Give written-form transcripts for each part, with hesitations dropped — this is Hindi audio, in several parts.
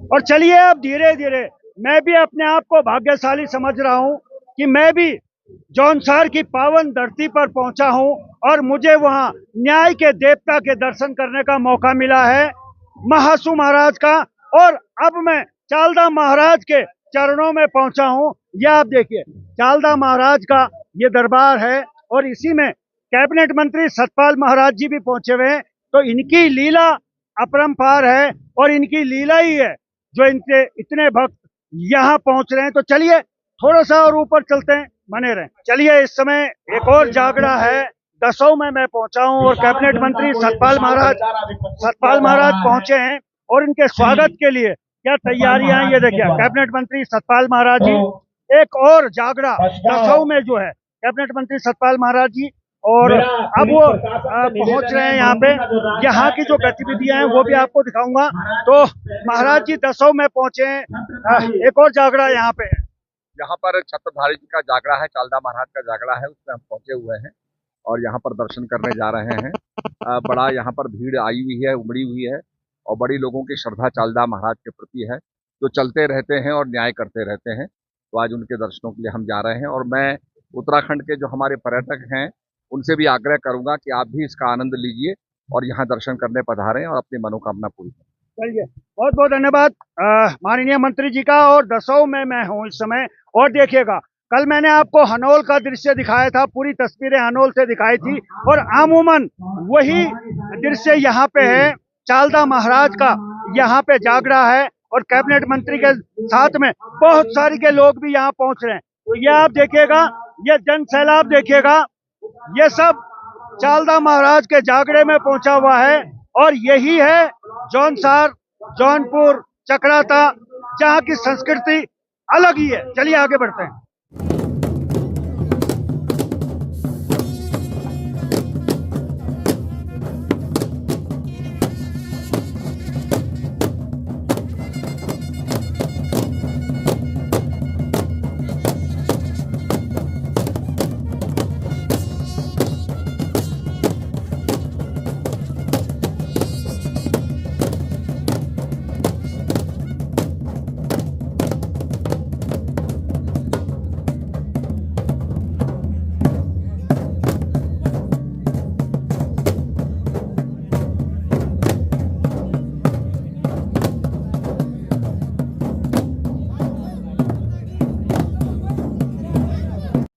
और चलिए अब धीरे धीरे मैं भी अपने आप को भाग्यशाली समझ रहा हूं कि मैं भी जौनसार की पावन धरती पर पहुंचा हूं और मुझे वहां न्याय के देवता के दर्शन करने का मौका मिला है, महासू महाराज का। और अब मैं चालदा महाराज के चरणों में पहुंचा हूं। यह आप देखिए चालदा महाराज का ये दरबार है और इसी में कैबिनेट मंत्री सतपाल महाराज जी भी पहुंचे हुए हैं। तो इनकी लीला अपरंपार है और इनकी लीला ही है जो इनके इतने भक्त यहाँ पहुंच रहे हैं। तो चलिए थोड़ा सा और ऊपर चलते हैं, बने रहें। चलिए इस समय एक और जागड़ा है, दसों में मैं पहुंचा हूं और कैबिनेट मंत्री सतपाल महाराज पहुंचे हैं और इनके स्वागत के लिए क्या तैयारियां हैं ये देखिए। कैबिनेट मंत्री सतपाल महाराज जी, एक और जागड़ा दसों में जो है कैबिनेट मंत्री सतपाल महाराज जी, और अब वो पहुंच रहे हैं यहाँ पे। यहाँ की जो गतिविधियां हैं वो भी आपको दिखाऊंगा। तो महाराज जी दसों में पहुंचे हैं, एक और जागड़ा यहाँ पे है। यहाँ पर छत्रधारी जी का जागरा है, चालदा महाराज का जागरा है, उसमें हम पहुंचे हुए हैं और यहाँ पर दर्शन करने जा रहे हैं। बड़ा यहाँ पर भीड़ आई हुई है, उमड़ी हुई है और बड़ी लोगों की श्रद्धा चालदा महाराज के प्रति है, जो चलते रहते हैं और न्याय करते रहते हैं। तो आज उनके दर्शनों के लिए हम जा रहे हैं और मैं उत्तराखंड के जो हमारे पर्यटक हैं उनसे भी आग्रह करूंगा कि आप भी इसका आनंद लीजिए और यहाँ दर्शन करने पधारें और अपनी मनोकामना पूरी करें। चलिए बहुत बहुत धन्यवाद माननीय मंत्री जी का। और दसों में मैं हूँ इस समय। और देखिएगा कल मैंने आपको हनोल का दृश्य दिखाया था, पूरी तस्वीरें हनोल से दिखाई थी और अमूमन वही दृश्य यहाँ पे है। चालदा महाराज का यहाँ पे जागरा है और कैबिनेट मंत्री के साथ में बहुत सारे के लोग भी यहाँ पहुंच रहे हैं। तो ये आप देखिएगा, ये जन सैलाब देखिएगा, ये सब चालदा महाराज के जागरे में पहुंचा हुआ है। और यही है जौनसार, जौनपुर, चकराता, जहाँ की संस्कृति अलग ही है। चलिए आगे बढ़ते हैं।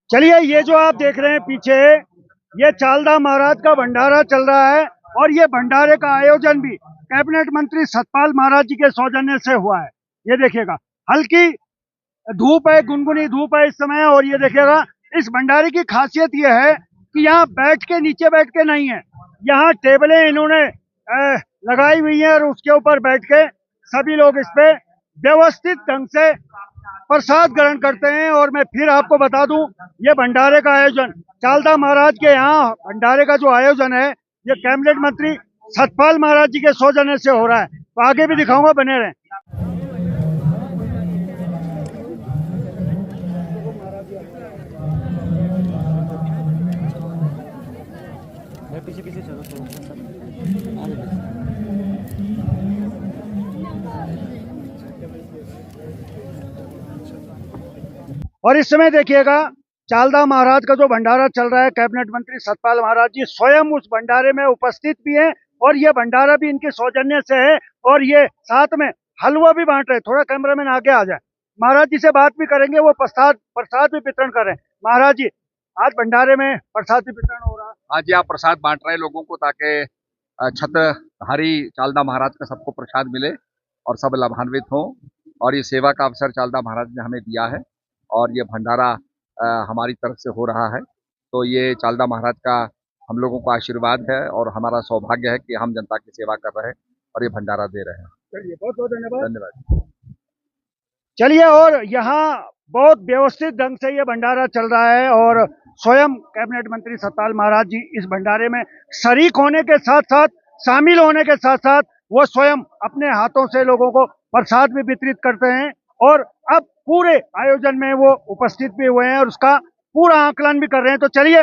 चलिए ये जो आप देख रहे हैं पीछे, ये चालदा महाराज का भंडारा चल रहा है और ये भंडारे का आयोजन भी कैबिनेट मंत्री सतपाल महाराज जी के सौजन्य से हुआ है। ये देखिएगा हल्की धूप है, गुनगुनी धूप है इस समय। और ये देखिएगा इस भंडारे की खासियत ये है कि यहाँ बैठ के, नीचे बैठ के नहीं है, यहाँ टेबलें इन्होंने लगाई हुई है और उसके ऊपर बैठ के सभी लोग इस पे व्यवस्थित ढंग से प्रसाद ग्रहण करते हैं। और मैं फिर आपको बता दूं, ये भंडारे का आयोजन चालदा महाराज के यहाँ भंडारे का जो आयोजन है ये कैबिनेट मंत्री सतपाल महाराज जी के सौजन्य से हो रहा है। तो आगे भी दिखाऊंगा, बने रहें। पीछे पीछे चलो और इस समय देखिएगा चालदा महाराज का जो भंडारा चल रहा है, कैबिनेट मंत्री सतपाल महाराज जी स्वयं उस भंडारे में उपस्थित भी हैं और ये भंडारा भी इनके सौजन्य से है। और ये साथ में हलवा भी बांट रहे हैं। थोड़ा कैमरामैन आगे आ जाए, महाराज जी से बात भी करेंगे, वो प्रसाद भी वितरण कर रहे हैं। महाराज जी आज भंडारे में प्रसाद भी वितरण हो रहा है। आज यहाँ प्रसाद बांट रहे हैं लोगों को ताकि छत्रधारी चालदा महाराज का सबको प्रसाद मिले और सब लाभान्वित हों। और ये सेवा का अवसर चालदा महाराज ने हमें दिया है और ये भंडारा हमारी तरफ से हो रहा है। तो ये चालदा महाराज का हम लोगों का आशीर्वाद है और हमारा सौभाग्य है कि हम जनता की सेवा कर रहे हैं और ये भंडारा दे रहे हैं। चलिए बहुत बहुत धन्यवाद। धन्यवाद। चलिए और यहाँ बहुत व्यवस्थित ढंग से ये भंडारा चल रहा है और स्वयं कैबिनेट मंत्री सतपाल महाराज जी इस भंडारे में शरीक होने के साथ साथ, शामिल होने के साथ साथ वो स्वयं अपने हाथों से लोगों को प्रसाद भी वितरित करते हैं। और अब पूरे आयोजन में वो उपस्थित भी हुए हैं और उसका पूरा आकलन भी कर रहे हैं। तो चलिए